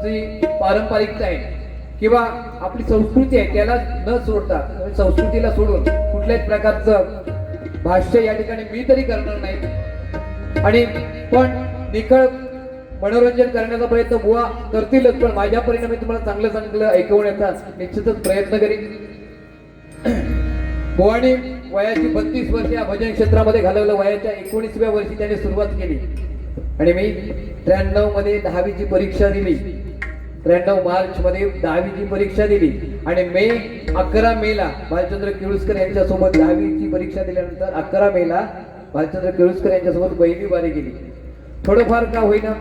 जी पारंपरिकता आहे किंवा आपली संस्कृती आहे त्याला न सोडता संस्कृतीला सोडून कुठल्याच प्रकारचं भाष्य या ठिकाणी मी तरी करणार नाही. आणि पण निखळ मनोरंजन करण्याचा प्रयत्न बुवा करतीलच, पण माझ्या परिणामी तुम्हाला चांगलं चांगलं ऐकवण्याचा निश्चितच प्रयत्न करीन. बुवानी वयाची 32 वर्ष या भजन क्षेत्रामध्ये घालवलं. वयाच्या 19व्या वर्षी त्याने सुरुवात केली आणि मी 93 मध्ये 10वीची परीक्षा दिली. 93 मार्च मध्ये 10वीची परीक्षा दिली आणि 11 मेला भालचंद्र केळुसकर यांच्यासोबत 10वीची परीक्षा दिल्यानंतर 11 मेला भालचंद्र केळुसकर यांच्यासोबत पहिली बारी गेली. थोडंफार का होईना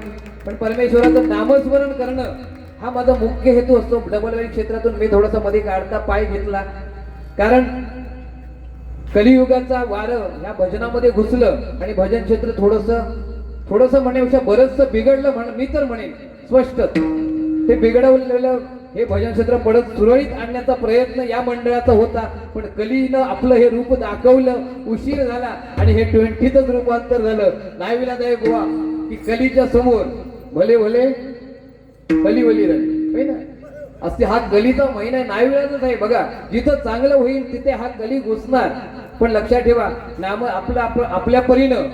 पण परमेश्वराचं नामस्मरण करणं हा माझा मुख्य हेतू असतो. डबल लाईन क्षेत्रातून मी थोडासा मध्ये काढता पाय घेतला, कारण कलियुगाचा वारं या भजनामध्ये घुसलं आणि भजन क्षेत्र थोडस म्हणण्यापेक्षा बरचसं बिघडलं मी तर म्हणेन स्पष्ट. ते बिघडवलेलं हे भजन क्षेत्र परत सुरळीत आणण्याचा प्रयत्न या मंडळाचा होता, पण कलीनं आपलं हे रूप दाखवलं, उशीर झाला आणि हे 20च रूपांतर झालं. नाविलाज आहे बुवा की कलीच्या समोर भले भले कली वली राहिली ना, असे हा कलीचा महिना आहे. नाविलाजच आहे बघा. जिथं चांगलं होईल तिथे हा कली घुसणार, पण लक्षात ठेवा नाम आपल्या परीनं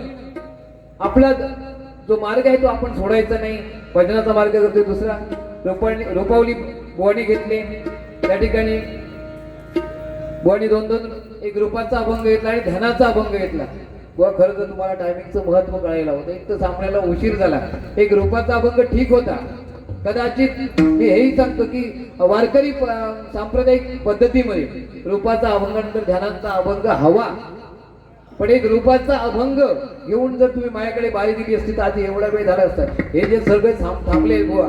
आपला जो मार्ग आहे तो आपण सोडायचा नाही. भजनाचा मार्ग करतोय दुसरा. रोपावली बुवानी घेतली, त्या ठिकाणी बुवानी 2-2 एक रूपाचा अभंग घेतला आणि ध्यानाचा अभंग घेतला. व खरं तर तुम्हाला टायमिंगचं महत्व कळायला होतं. एक तर सामन्याला उशीर झाला, एक रूपाचा अभंग ठीक होता. कदाचित मी हेही सांगतो की वारकरी सांप्रदायिक पद्धतीमध्ये रूपाचा अभंगानंतर ध्यानाचा अभंग हवा, पण एक रूपाचा अभंग घेऊन जर तुम्ही माझ्याकडे बारी दिली असती तर आधी एवढा वेळ झाला असता. हे जे सगळे थांबले बुवा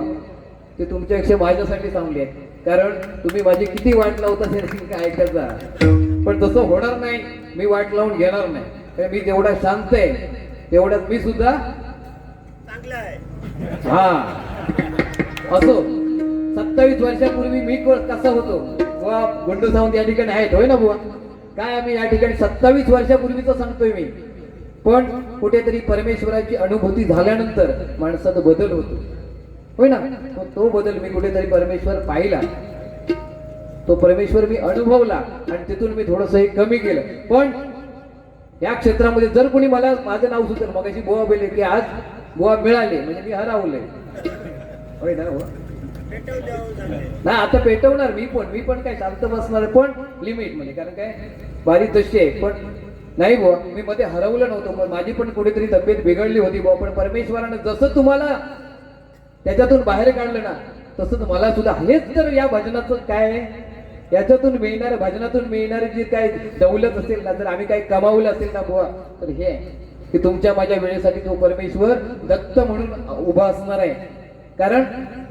ते तुमच्यापेक्षा माझ्यासाठी थांबले आहेत, कारण तुम्ही माझी किती वाट लावता काय ऐकायचा, पण तसं होणार नाही. मी वाट लावून घेणार नाही, कारण मी जेवढा शांत आहे तेवढ्यात मी सुद्धा हा असो. 27 वर्षापूर्वी मी कसा होतो बुवा, गुंडू सावंत या ठिकाणी आहेत होय ना बुवा. काय आम्ही या ठिकाणी 27 वर्षापूर्वीच सांगतोय मी, पण कुठेतरी परमेश्वराची अनुभूती झाल्यानंतर माणसात बदल होतो होय ना. तो बदल मी कुठेतरी परमेश्वर पाहिला, तो परमेश्वर मी अनुभवला आणि तिथून मी थोडस हे कमी केलं. पण या क्षेत्रामध्ये जर कोणी मला माझं नाव सुचल, मग अशी बुवा बोलले की आज बुवा मिळाले म्हणजे मी हरावले होय ना बुवा. नाही आता पेटवणार मी पण काय शांत बसणार, पण लिमिट मध्ये, कारण काय बारी तशी आहे. पण नाही बुवा, मी मध्ये हरवलं नव्हतं, पण माझी पण कुठेतरी तब्येत बिघडली होती बुवा. पण परमेश्वरानं जसं तुम्हाला त्याच्यातून बाहेर काढलं ना, तसंच मला सुद्धा. हेच तर या भजनाचं काय आहे, याच्यातून मिळणार, भजनातून मिळणारी जी काय दौलत असेल ना, जर आम्ही काही कमावलं असेल ना बुवा, तर हे की तुमच्या माझ्या वेळेसाठी तो परमेश्वर दत्त म्हणून उभा असणार आहे. कारण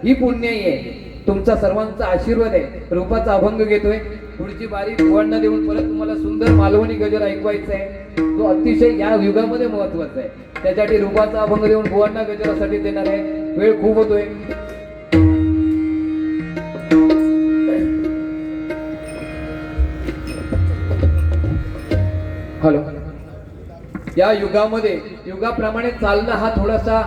ही पुण्याई आहे, तुमचा सर्वांचा आशीर्वाद आहे. रूपाचा अभंग घेतोय, पुढची बारी बुवांना देऊन परत तुम्हाला सुंदर मालवणी गजर ऐकवायचा आहे, जो अतिशय या युगामध्ये महत्वाचा आहे. त्यासाठी रूपाचा अभंग देऊन बुवांना गजरासाठी देणार आहे. वेळ खूप होतोय. हॅलो. या युगामध्ये युगाप्रमाणे चालणं हा थोडासा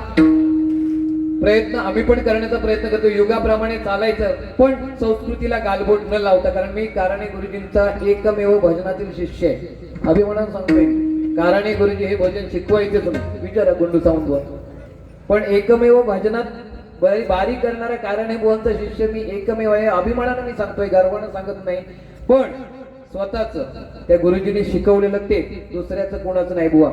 प्रयत्न आम्ही पण करण्याचा प्रयत्न करतो, युगाप्रमाणे चालायचं, पण संस्कृतीला गालबोट न लावता. कारण मी कारणे गुरुजींचा एकमेव भजनातील शिष्य आहे, अभिमानानं सांगतोय. कारणे गुरुजी हे भजन शिकवायचेच नाही, विचारा गुंडू सावंतवर. पण एकमेव भजनात बारी करणाऱ्या कारणे बुवांचा शिष्य मी एकमेव आहे, अभिमानानं मी सांगतोय, गर्वानं सांगत नाही. पण स्वतःच त्या गुरुजींनी शिकवलेलं ते, दुसऱ्याचं कोणाचं नाही बुवा.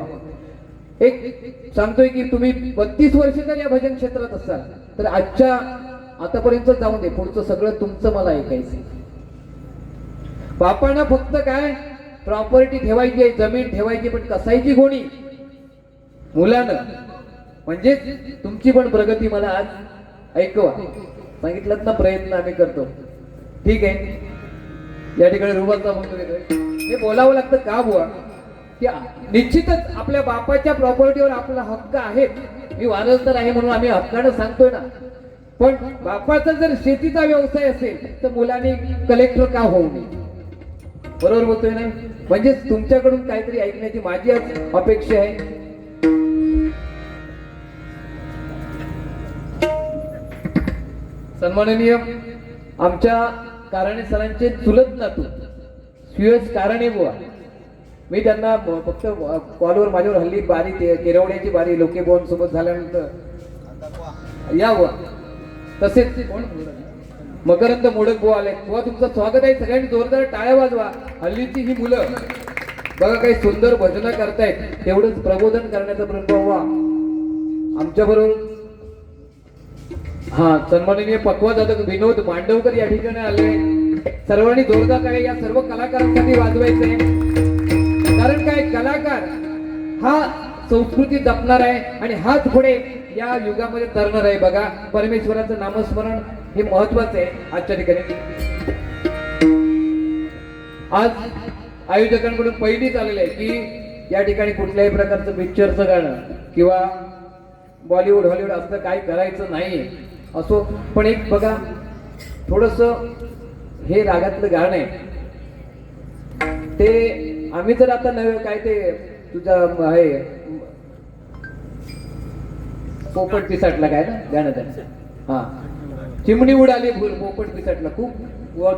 एक सांगतोय की तुम्ही 32 वर्ष जर या भजन क्षेत्रात असाल तर आतापर्यंत जाऊन दे, पुढचं सगळं तुमचं मला ऐकायचं. बापांना फक्त काय प्रॉपर्टी ठेवायची आहे, जमीन ठेवायची, पण कसायची कोणी मुलानं. म्हणजे तुमची पण प्रगती मला आज ऐकवा. सांगितलं ना, प्रयत्न आम्ही करतो. ठीक आहे, या ठिकाणी रुबाचा म्हणतो हे बोलावं लागतं का बुवा, की निश्चितच आपल्या बापाच्या प्रॉपर्टीवर आपला हक्क आहे. मी वारसदार आहे म्हणून आम्ही हक्कानं सांगतोय ना. पण बापाचा जर शेतीचा व्यवसाय असेल तर मुलांनी कलेक्टर का होऊ नये, बरोबर बोलतोय ना. म्हणजे तुमच्याकडून काहीतरी ऐकण्याची माझी अपेक्षा आहे. सन्माननीय आमच्या कारणे सरांचे चुलत नातू सुयश कारणे बुवा, मी त्यांना फक्त कॉलवर माझ्यावर हल्ली बारी केरवड्याची बारी लोके बोन सोबत झाल्यानंतर या बुवा. तसेच कोण मकरंद मोडक बुवा आले बुवा, तुमचं स्वागत आहे. सगळ्यांनी जोरदार टाळ्या वाजवा. हल्लीची ही मुलं बघा काही सुंदर भजनं करतायत, तेवढंच प्रबोधन करण्याचा प्रयत्न व्हा आमच्या बरोबर. हा, सन्माननीय पक्वा जाधव विनोद मांडवकर या ठिकाणी आले. सर्वांनी जोरदार टाळ्या या सर्व कलाकारांसाठी वाजवायचे. कारण काय, कलाकार हा संस्कृती जपणार आहे आणि हाच पुढे या युगामध्ये तरणार आहे. बघा, परमेश्वराचं नामस्मरण हे महत्वाचं आहे आजच्या ठिकाणी. आज आयोजकांकडून पहिलीच आलेलं आहे की या ठिकाणी कुठल्याही प्रकारचं पिक्चरचं गाणं किंवा बॉलिवूड हॉलिवूड असं काही करायचं नाही असो. पण एक बघा, थोडस हे रागातलं गाणं आहे ते आम्ही तर आता नवे काय ते तुझा आहे पोपट पिसाटला काय ना गाणं त्याचं, हा चिमणी उडाली फुल पोपट पिसाटला खूप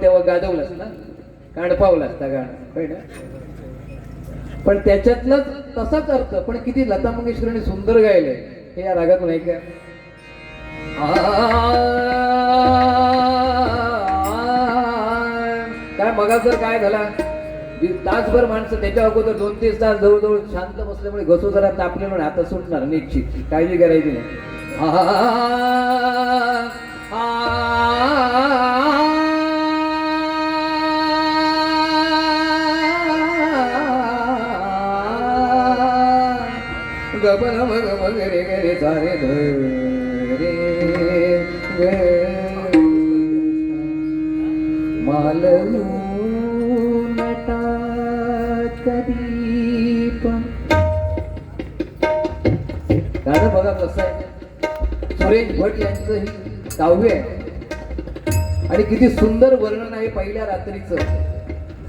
तेव्हा गाजवलंच ना, कांडपावलाच त्या गाणं ना. पण त्याच्यातलाच तसाच अर्थ, पण किती लता मंगेशकरांनी सुंदर गायलंय हे या रागातून ऐका. काय मगा जर काय झाला तासभर माणसं त्याच्या अगोदर 2-3 तास जवळजवळ शांत बसल्यामुळे घसू जरा तापले म्हणून आता सुटणार निश्चित, काळजी करायची नाही. गबन मग मग रे रे सारे रे मालू नटा कदीप. गाणं बघा कसं आहे, सुरेश भट यांचं ही काव्य आहे आणि किती सुंदर वर्णन आहे पहिल्या रात्रीचं.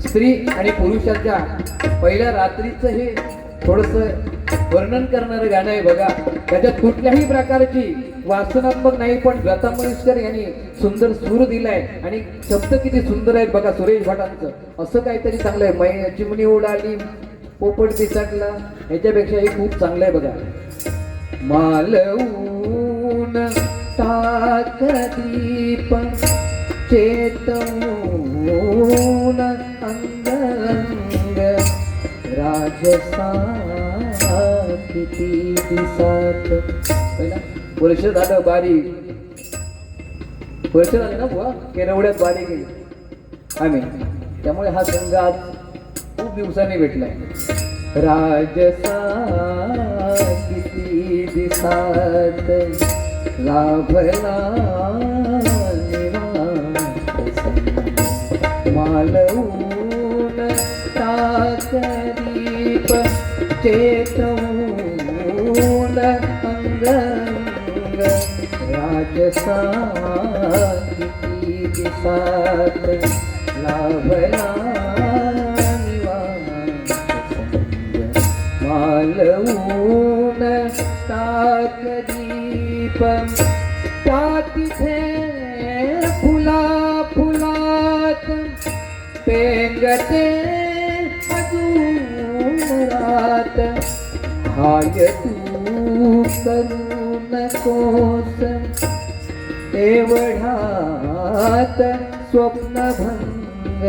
स्त्री आणि पुरुषाच्या पहिल्या रात्रीचं हे थोडस वर्णन करणारं गाणं आहे बघा. त्याच्यात कुठल्याही प्रकारची वाचनात्मक नाही, पण लता मंगेशकर यांनी सुंदर सूर दिलाय आणि शब्द किती सुंदर आहेत बघा सुरेश भटांचं. असं काहीतरी चांगलं आहे. चिमणी उडाली पोपट दिसटला, ह्याच्यापेक्षा हे खूप चांगलं आहे बघा. मालवून टाक दीप चेतवून अंग अंग राजसा किती दिसात. पहिला वर्ष झालं बारीक, वर्ष झाले ना बुवा केरवड्यात बारीक गेली आम्ही, त्यामुळे हा संघ आज खूप दिवसांनी भेटलाय. राजसा किती दिसात लाभला मालवून टाक दीप चेतवून अंग अंग राजसा किती दिसात लाभला मालवून टाक दीप. त्या तिथे फुला फुलात पेंगते अजून रात. हाय तू करू नकोस एवढ्यात स्वप्नभंग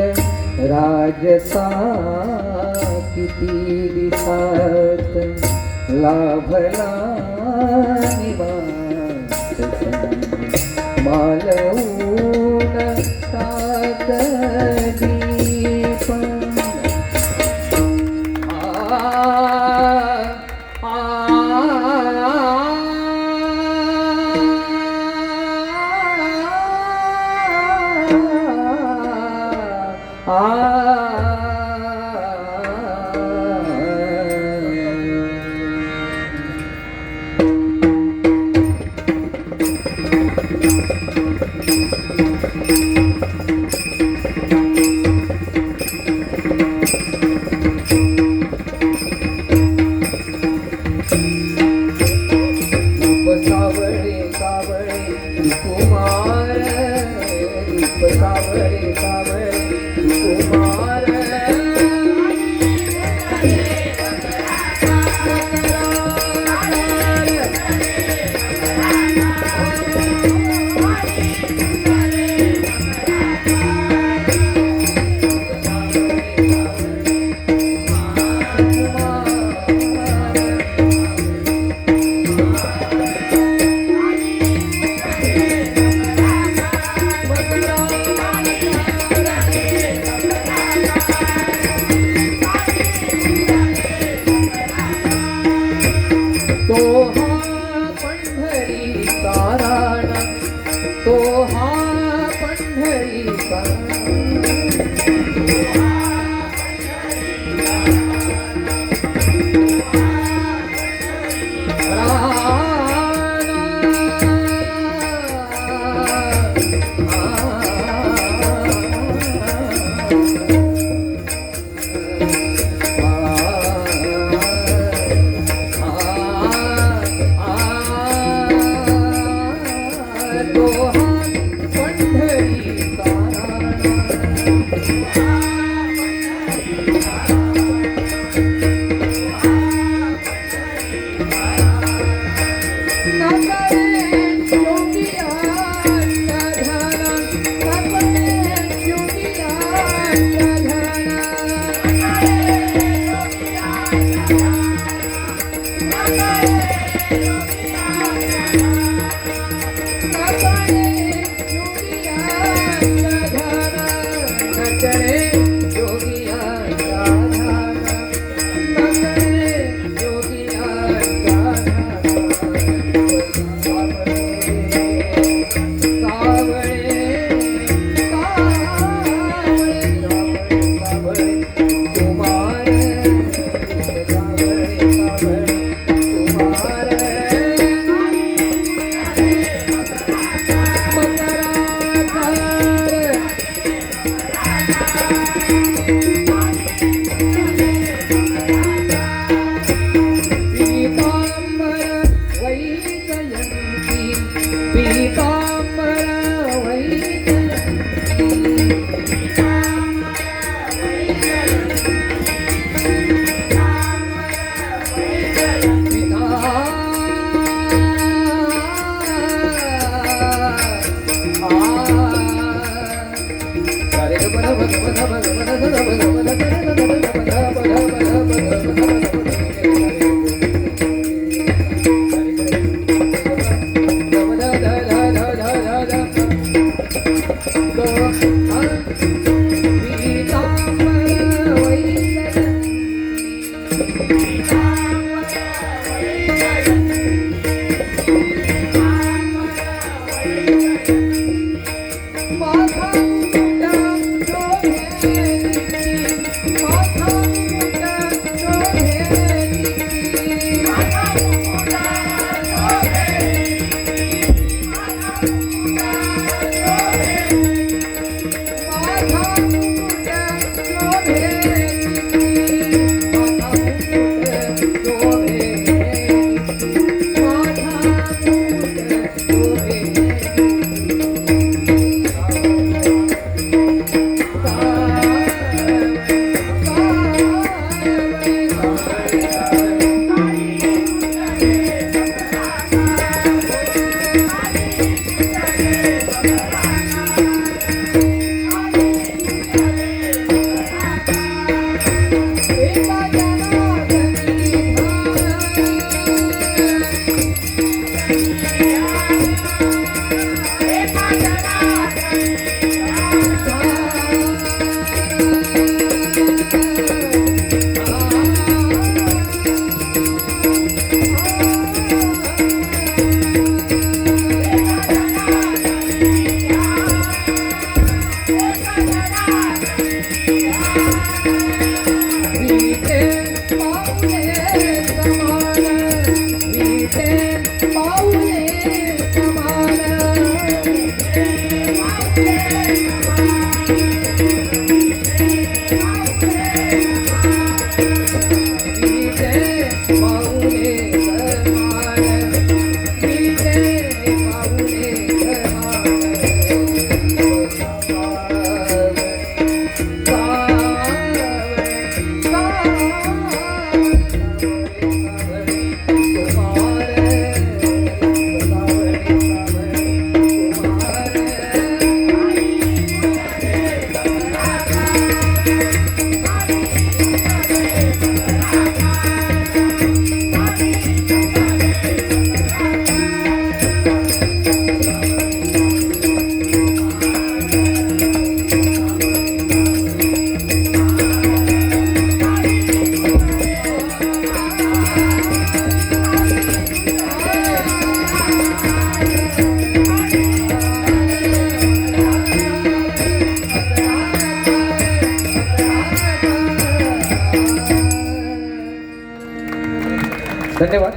राजसा किती दिसात लाभला निवांत मालवून टाक दीप. सावळे सावळे कुमार सावळे सावळे कुमार तो हा पंढरी धन्यवाद.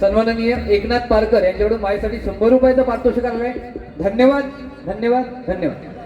सन्माननीय एकनाथ पारकर यांच्याकडून माझ्यासाठी 100 रुपयाचं पारितोषिक आलेलं आहे. धन्यवाद धन्यवाद धन्यवाद.